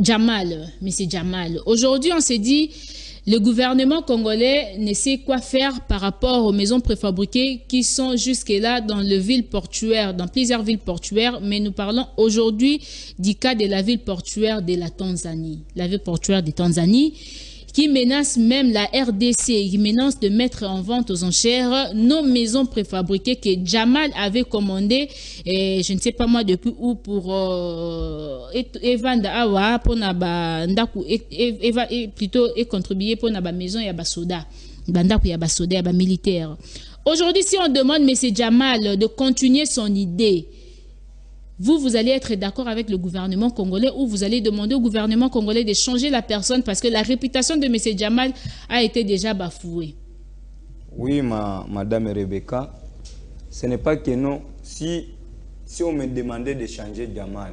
Jamal, monsieur Jamal, aujourd'hui on s'est dit, le gouvernement congolais ne sait quoi faire par rapport aux maisons préfabriquées qui sont jusque-là dans les villes portuaires, dans plusieurs villes portuaires, mais nous parlons aujourd'hui du cas de la ville portuaire de la Tanzanie. La ville portuaire de Tanzanie qui menace même la RDC, qui menace de mettre en vente aux enchères nos maisons préfabriquées que Jamal avait commandées, et je ne sais pas moi depuis où, pour vendre awa pour naba ndaku plutôt et contribuer pour naba maison ya basoda, bandaku ya basoda ya ba militaire. Aujourd'hui, si on demande M. Jamal de continuer son idée, vous allez être d'accord avec le gouvernement congolais ou vous allez demander au gouvernement congolais de changer la personne parce que la réputation de M. Jamal a été déjà bafouée? Oui, Madame Rebecca, ce n'est pas que non. Si on me demandait de changer Jamal,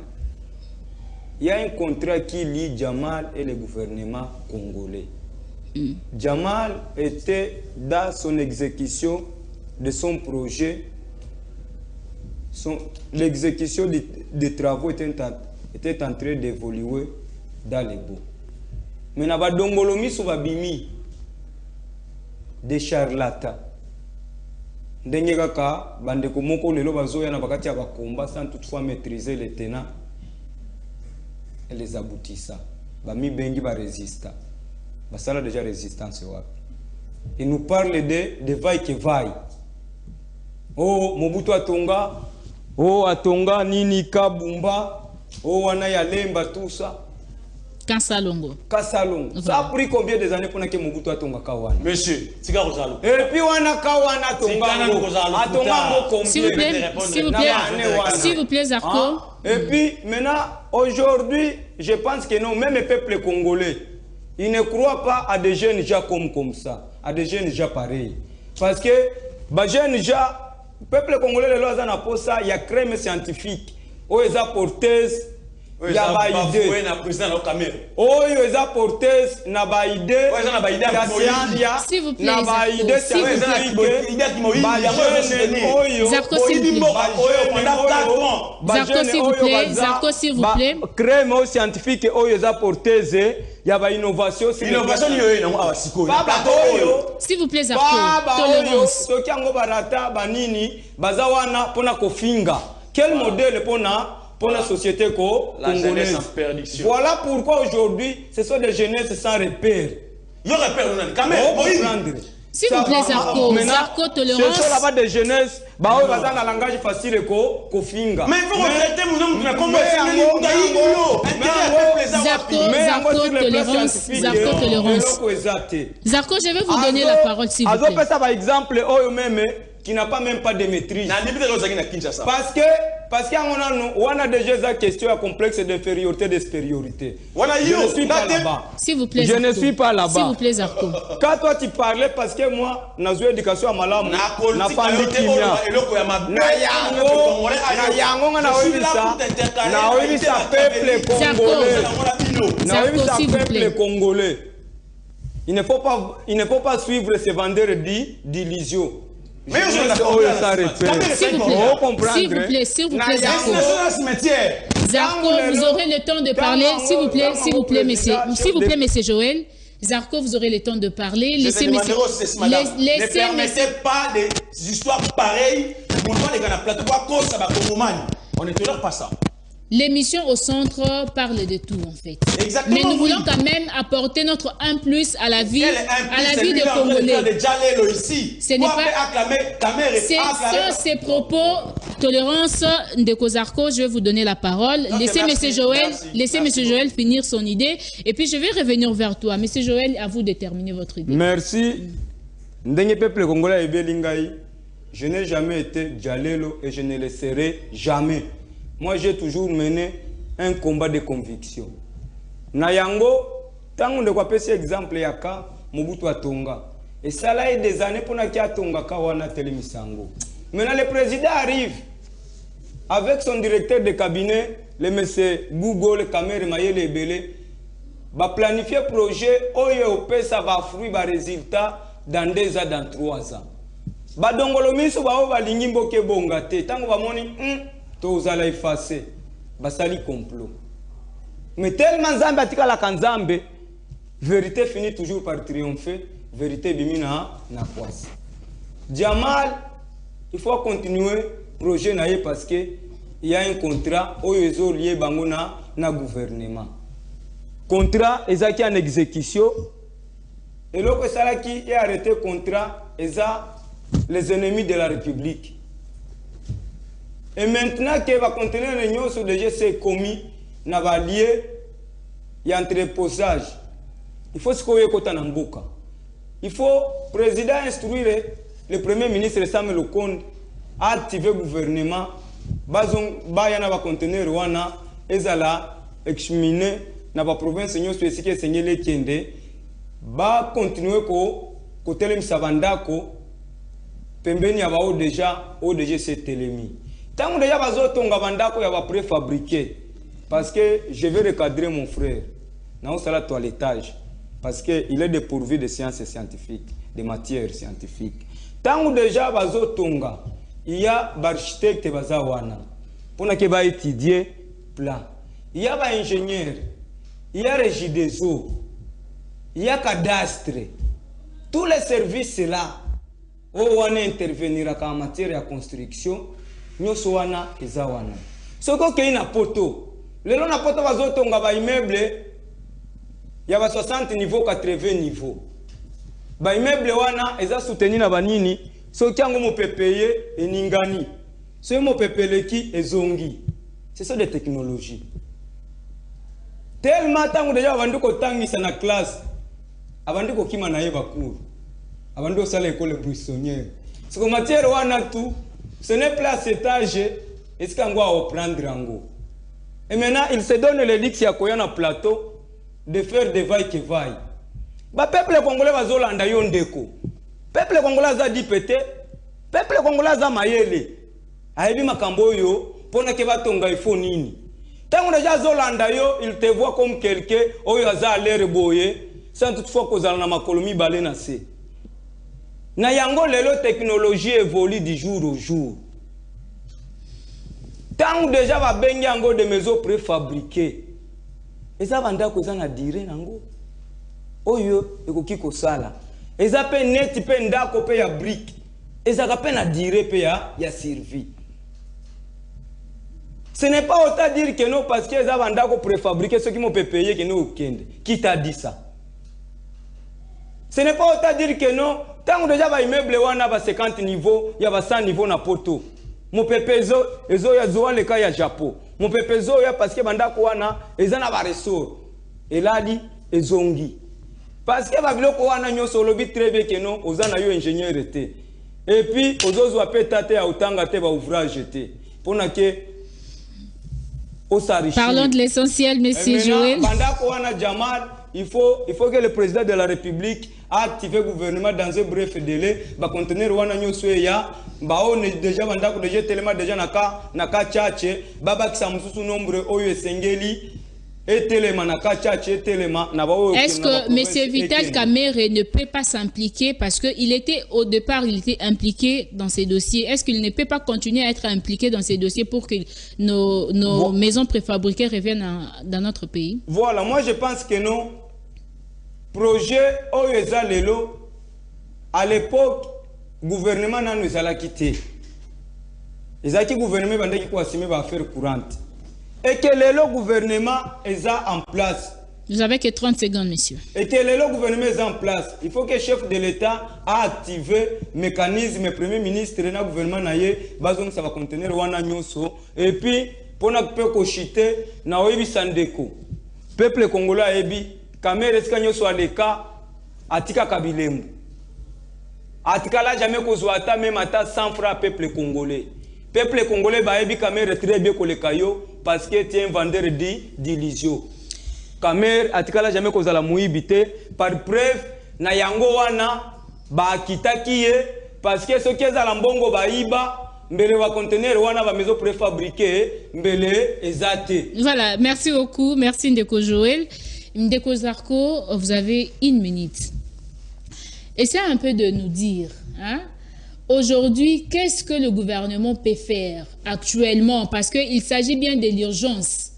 il y a un contrat qui lie Jamal et le gouvernement congolais. Jamal était dans son exécution de son projet. L'exécution des travaux était en train d'évoluer dans les bouts. Mais na badongolomi so babimi des charlatans. Ndenge kaka bandeko moko lelo bazoya na bakati ya bakomba sans toutefois maîtriser les tenants et les aboutissants. Bami bengi ba résista. Basala déjà résistance wapi. Il nous parle de vaille que vaille. Oh Mobutu atonga. Oh, Atonga, Nini, Kabumba, oh, Wana Yalemba, tout ça. Kassalongo. Kassalongo. Ça a pris combien de années pour que Mobutu Atonga Kawana? Monsieur, Tika Rosalo. Et puis, Wana Kawana Atonga. Atonga combien? S'il vous plaît, Zarko. Et puis, maintenant, aujourd'hui, je pense que non, même le peuple congolais, il ne croit pas à des jeunes gens comme ça, à des jeunes gens pareils. Parce que, les jeunes gens, le peuple congolais, il y a crème scientifique. Oh, ils ont porteuse, il y a pas idée. Oh, ils ont porteuse, il y a pas idée. S'il vous plaît, Zarko, s'il vous plaît. Crème scientifique, oh, ils ont porteuse. Il y a une innovation. Innovation, s'il vous plaît, Zarko. Tolérance. Quel modèle pour la société congolaise? Voilà pourquoi aujourd'hui, ce sont des jeunesses sans repère. Il y a repère, s'il vous plaît, Zarko. Zarko, tolérance. Ce sont là-bas des jeunesses, ils ont un langage facile ko finga. Mais il faut traiter mon comme Zarko, tolérance. Zarko, tolérance. Zarko, je vais vous donner la parole, s'il vous plaît. Par exemple, qui n'a pas même pas de maîtrise. Parce qu'on a déjà une question complexe d'infériorité, de supériorité. Je ne suis pas là-bas. S'il vous plaît, je ne suis pas là-bas. S'il vous plaît, Zarko. Quand toi tu parlais, parce que moi, dans une éducation à Malam, na famille kimia. Peuple congolais. Il ne faut pas suivre ces vendeurs d'illusions. Mais s'il vous plaît, Zarko, vous aurez le temps de parler, s'il vous plaît, monsieur Joël. Zarko, vous aurez le temps de parler. Laissez ne permettez pas des histoires pareilles. On ne tolère pas ça. L'émission au centre parle de tout en fait. Exactement. Mais nous voulons quand même apporter notre 1 plus à la vie, des Congolais. Ce n'est pas ces propos. Tolérance de Kozarko, je vais vous donner la parole. Laissez M. Joël finir son idée et puis je vais revenir vers toi. M. Joël, à vous de terminer votre idée. Merci. Ndenge peuple congolais Belingaï, je n'ai jamais été Djalelo et je ne le serai jamais. Moi, j'ai toujours mené un combat de conviction. Nayango, tant on ne pas exemple yaka Mobutu Atonga. Et ça là est des années pour qu'il Atonga kawana telemisango. Maintenant le président arrive avec son directeur de cabinet, le monsieur Google, le caméra Mayele Ebele, va planifier projet OEOP, ça va fruit va résultat dans 2 ans, dans 3 ans. Ba dongolomiso ba ba lingimbo ke bongate tango ba moni to uzala effacer basali complot. Mais tellement Zambé atika la kanzambe, vérité finit toujours par triompher, vérité bimina na kwasi. Jamal, il faut continuer projet naïe parce que il y a un contrat au yezo lié bangona na gouvernement. Contrat ezaki en exécution et l'autre sala qui est arrêté contrat eza les ennemis de la République. Et maintenant que va contenir les nions sur déjà c'est commis na va lié il y a entreposage. Il faut ce qu'on y kota namboka. Il faut président instruire le premier ministre Samuel Okonde à activer le gouvernement. Bazon bayana va contenir wana ezala examiner na ba province nyo spécifique senyele kende ba continuer ko telemi savandako pembeni ya ba o déjà c'est telemi. Tant déjà bazo tonga bandako ya ba préfabriqué parce que je vais recadrer mon frère. Na on sala toilettage parce que il est dépourvu de sciences scientifiques, de matières scientifiques. Tant déjà bazo tonga il y a l'architecte bazawana pour que va étudier plan. Il y a ba ingénieur, il y a régie des eaux, il y a cadastre. Tous les services là où on intervenir en matière de construction, nous sommes ezawana. Ce que y a na poto, les gens na poto bazotonga ba immeuble, il y a 60 niveaux, 80 niveaux. Ba immeuble wana eza soutenu na banini. Ce qui est payé et ningani. Ce qui est zongi. Ce sont des technologies. Tellement tant déjà avant de tangi na classe, avant de kima na yeba cours, avant de saler l'école buissonnière. Ce que matière wana tout, ce n'est plus à cet âge, est-ce qu'on va prendre ango. Et maintenant il se donne le luxe à koyana plateau de faire des vaille-que-vaille. Ba peuple congolais va zolanda yon deko. Peuple congolais a dit pété, peuple congolais a mayele. Ayebi makambo yo, pona ke batonga ifo nini. Tant déjà zolanda yo, il te voit comme quelqu'un, oyo aza l'air boye, sans toutefois kozala na makolomi balé na se. Na yango lelo technologie évolue du jour au jour. Tant déjà va bengi yango de maisons préfabriquées. Et ça vanda ko za na dire nango. Oyo ekoki ko sala. Eza pe net pe ndako pe ya brique. Eza ka pe na dire pe ya survie. Ce n'est pas autant dire que non parce que eza ndako préfabriqué ceux qui m'ont payé que non weekend. Qui t'a dit ça? Ce n'est pas autant dire que non tant déjà ba immeuble wana ba 50 niveaux, ya ba 100 niveaux na poto. Mon pepezo ezo ya zoa le ka ya Japon. Mon pepezo ya parce que bandako wana eza na ba ressort. Et là dit ezongi. Parce que babiloko wana nyoso lobi très bien que non ozana yo ingénieur était. Et puis ozozo apeta te ya utanga te ba ouvrage te. Pona que parlons de l'essentiel, monsieur Joël. Bandako wana Jamal, il faut que le président de la République active le gouvernement dans un bref délai ba contenir wana nyoso ya ba on déjà bandako déjà tellement déjà naka chache baba kisamususu nombre oyo esengeli. Est-ce que M. Vital Kamerhe ne peut pas s'impliquer parce qu'il était au départ, il était impliqué dans ces dossiers. Est-ce qu'il ne peut pas continuer à être impliqué dans ces dossiers pour que nos maisons préfabriquées reviennent dans notre pays? Voilà, moi je pense que non. Projet Oyeza Lelo, à l'époque, le gouvernement n'a nous a quitté. Les acquis gouvernement vont assumer affaires courantes. Et que le gouvernement est en place. Vous avez que 30 secondes, monsieur. Et que le gouvernement est en place. Il faut que le chef de l'État a activé le mécanisme, le premier ministre et le gouvernement, ça va contenir wana nyoso. Et puis, pour ne pas cochiter, na oebi sandeko. Peuple congolais a ebi, kamere eska nyoso aleka, atika kabilembu. Atika la jamais kozwata même ata 100 francs peuple congolais. Peuple congolais ba ebi kamere très bien koleka yo. Parce que tu es un vendeur d'illusions. Kamer atikala jamais kozala muibité par preuve na yango wana ba kitakiye parce que ce qui est à l'ambongo ba iba mbele wa conteneur wana ba maison préfabriquée mbele ezate. Voilà, merci beaucoup, merci Ndeko Joël. Ndeko Zarko, vous avez 1 minute. Essayez un peu de nous dire, hein? Aujourd'hui, qu'est-ce que le gouvernement peut faire actuellement? Parce qu'il s'agit bien de l'urgence.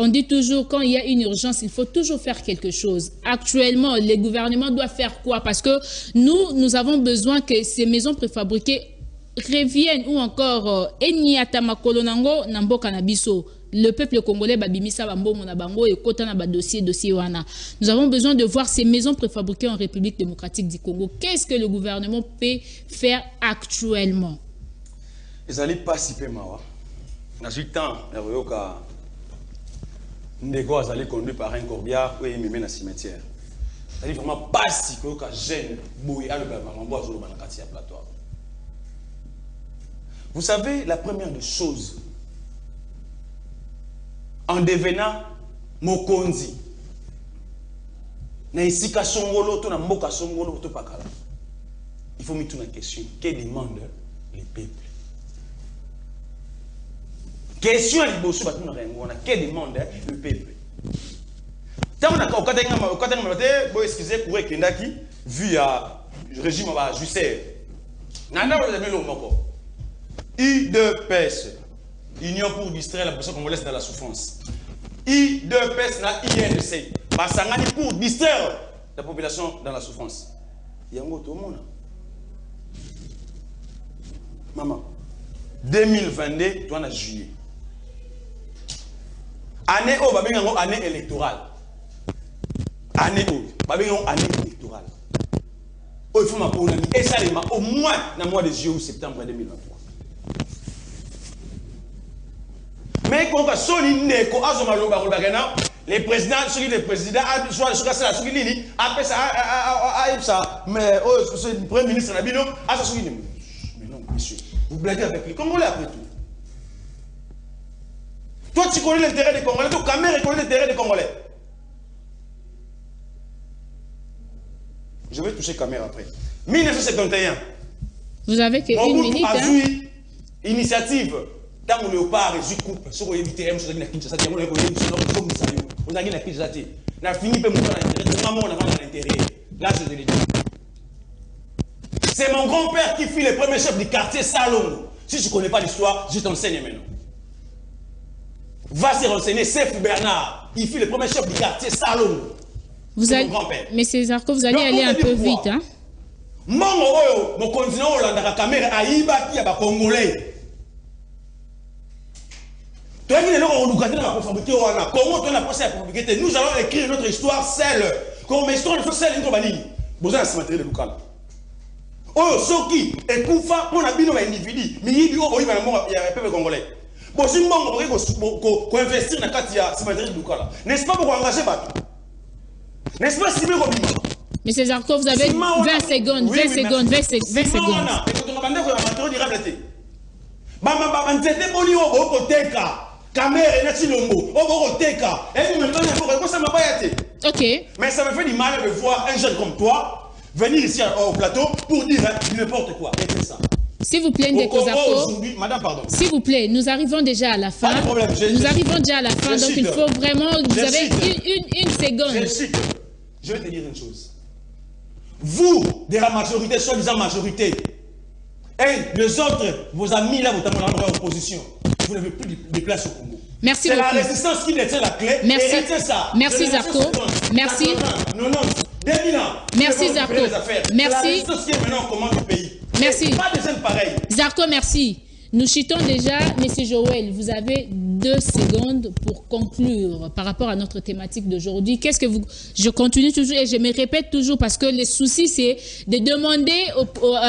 On dit toujours, quand il y a une urgence, il faut toujours faire quelque chose. Actuellement, les gouvernements doivent faire quoi? Parce que nous avons besoin que ces maisons préfabriquées reviennent ou encore le peuple congolais babimisa bambo mona bango et kota na ba dossier wana. Nous avons besoin de voir ces maisons préfabriquées en République démocratique du Congo. Qu'est-ce que le gouvernement peut faire actuellement? Ils allaient pas si peu mawa. Dans ce temps, Ndego allait conduit par un corbillard où il me met dans le cimetière. C'est vraiment pas si que jeune bouille à le plateau. Vous savez, la première des choses, en devenant Mokonzi, il faut mettre une question. Que demandent les peuples? Question à l'Ibosu, que demande le peuple? Excusez pour Kendaki, vu à régime Jusser. I2PS, Union pour distraire la population congolaise dans la souffrance. I2PS na INC, Basangani pour distraire la population dans la souffrance. Yango tout le monde. Maman, 2022, toi en juillet. Année où babingo année électorale. Année où babingo année électorale. Il faut m'appeler et ça au moins dans le mois de juillet ou septembre 2023. Mais quand les présidents, les présidents, mais le premier ministre Nabino, mais non, monsieur, vous blaguez avec les Congolais après tout. Toi, tu connais l'intérêt des Congolais, toi, Cameroun connaît l'intérêt des Congolais. Je vais toucher Cameroun après. 1971. Vous avez que une minute. Hein? Initiative. Dans le léopard, je coupe. Ce qu'on évite, je suis Kinshasa. On a gagné Kinshasa. On a fini par l'intérêt. Là, je l'ai dit. C'est mon grand-père qui fut le premier chef du quartier Salongo. Si tu ne connais pas l'histoire, je t'enseigne maintenant. Va se renseigner, c'est Bernard. Il fut le premier chef du quartier Salongo. Vous allez, mais Césarco, vous allez aller un peu vite, hein? Mon continent Hollande, Cameroun, Aïba, qui a Congolais. Nous allons écrire notre histoire seule. Comme histoire, il faut celle de Bani. Vous avez un cimetière de Lucala. Oh, ceux qui écoutent pour la bino individu, mais il y a un peuple congolais. Bon, si on veut investir dans le cimetière de Lucala, n'est-ce pas pour engager Batou? N'est-ce pas si bien comme ça? Mais Césarco, vous avez 20 secondes, 20 secondes, 20 secondes. Ok. Mais ça me fait du mal de voir un jeune comme toi venir ici au plateau pour dire n'importe quoi. S'il vous plaît, Ndeko, madame, pardon. S'il vous plaît, nous arrivons déjà à la fin. Pas de problème. Nous arrivons déjà à la fin, donc il faut vraiment. Vous avez une seconde. Je vais te dire une chose. Vous, de la majorité, soi-disant majorité, et les autres, vos amis là, vous êtes en opposition. Vous n'avez plus de place au Congo. Merci beaucoup. C'est la résistance qui détient la clé. Merci. Et c'est ça. Merci Zarko. Merci. Merci Zarko. Merci. C'est la résistance qui est maintenant en commande du pays. Merci. Pas de scène pareille. Zarko, merci. Nous chutons déjà, Monsieur Joël, vous avez 2 secondes pour conclure par rapport à notre thématique d'aujourd'hui. Qu'est-ce que vous... Je continue toujours et je me répète toujours parce que le souci, c'est de demander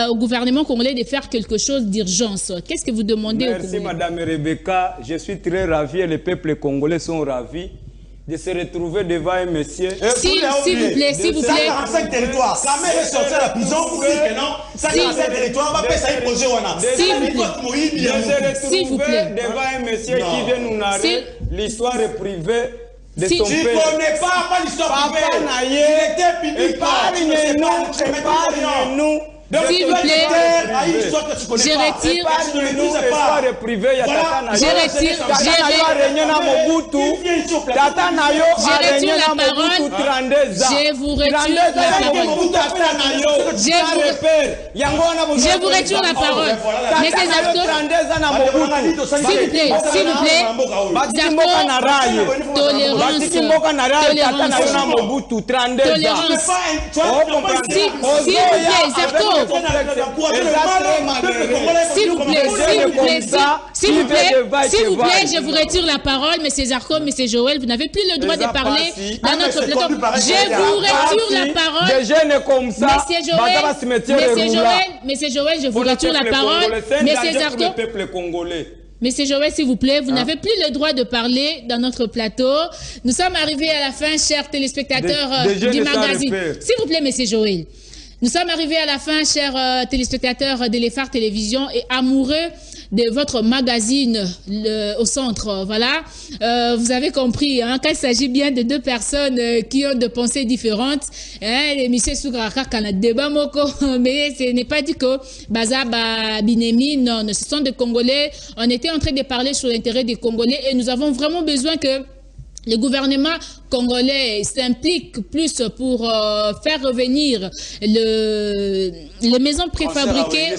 au gouvernement congolais de faire quelque chose d'urgence. Qu'est-ce que vous demandez au Congolais? Merci Madame Rebecca. Je suis très ravi et les peuples congolais sont ravis de se retrouver devant un monsieur. S'il vous plaît, s'il vous plaît. 145 territoires. Quand même est sorti à la prison pour dire que non, 145 territoires, on va faire ça un projet. S'il vous plaît. Devant un monsieur qui vient nous narrer l'histoire privée de son père. Tu ne connais pas l'histoire privée. Il était public. Épargne-nous. S'il vous plaît, je retire. Je retire la parole. Je vous retire la parole. Je vous retire la parole. Mais ces acteurs, s'il vous plaît, tolérance. S'il vous plaît, je vous retire la parole, M. Zarko, M. Joël, vous n'avez plus le droit de parler dans notre plateau. Je vous retire la parole. M. Joël, je vous retire la parole. M. Zarko. Monsieur Joël, s'il vous plaît, vous n'avez plus le droit de parler dans notre plateau. Nous sommes arrivés à la fin, chers téléspectateurs du magazine. S'il vous plaît, Monsieur Joël. Nous sommes arrivés à la fin, chers téléspectateurs de l'EFAR Télévision et amoureux de votre magazine au centre. Voilà, vous avez compris hein, qu'il s'agit bien de deux personnes qui ont de pensées différentes. Hein, M. Sougraka kana débat moko, mais ce n'est pas dit que Bazaba Binemi, non, ce sont des Congolais. On était en train de parler sur l'intérêt des Congolais et nous avons vraiment besoin que le gouvernement congolais s'implique plus pour faire revenir les maisons préfabriquées.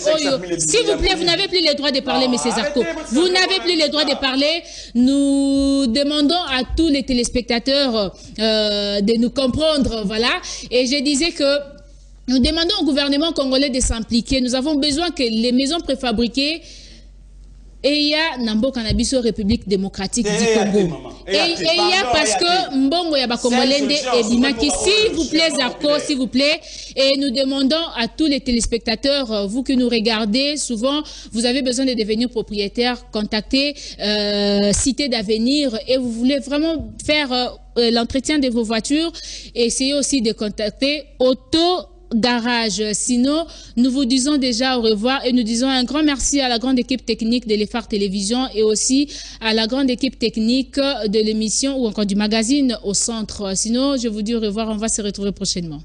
S'il vous plaît, vous n'avez plus le droit de parler, M. Zarko. Vous n'avez plus le droit de parler. Nous demandons à tous les téléspectateurs de nous comprendre. Voilà. Et je disais que nous demandons au gouvernement congolais de s'impliquer. Nous avons besoin que les maisons préfabriquées et il y a Nambo Canabiso République démocratique du Congo. Et il y a parce que Mbongo Yaba Congolende et Bimaki, s'il vous plaît, Zarko, s'il vous plaît. Et nous demandons à tous les téléspectateurs, vous qui nous regardez, souvent, vous avez besoin de devenir propriétaire, contactez Cité d'Avenir et vous voulez vraiment faire l'entretien de vos voitures, essayez aussi de contacter Garage. Sinon, nous vous disons déjà au revoir et nous disons un grand merci à la grande équipe technique de l'EFAR Télévision et aussi à la grande équipe technique de l'émission ou encore du magazine au centre. Sinon, je vous dis au revoir, on va se retrouver prochainement.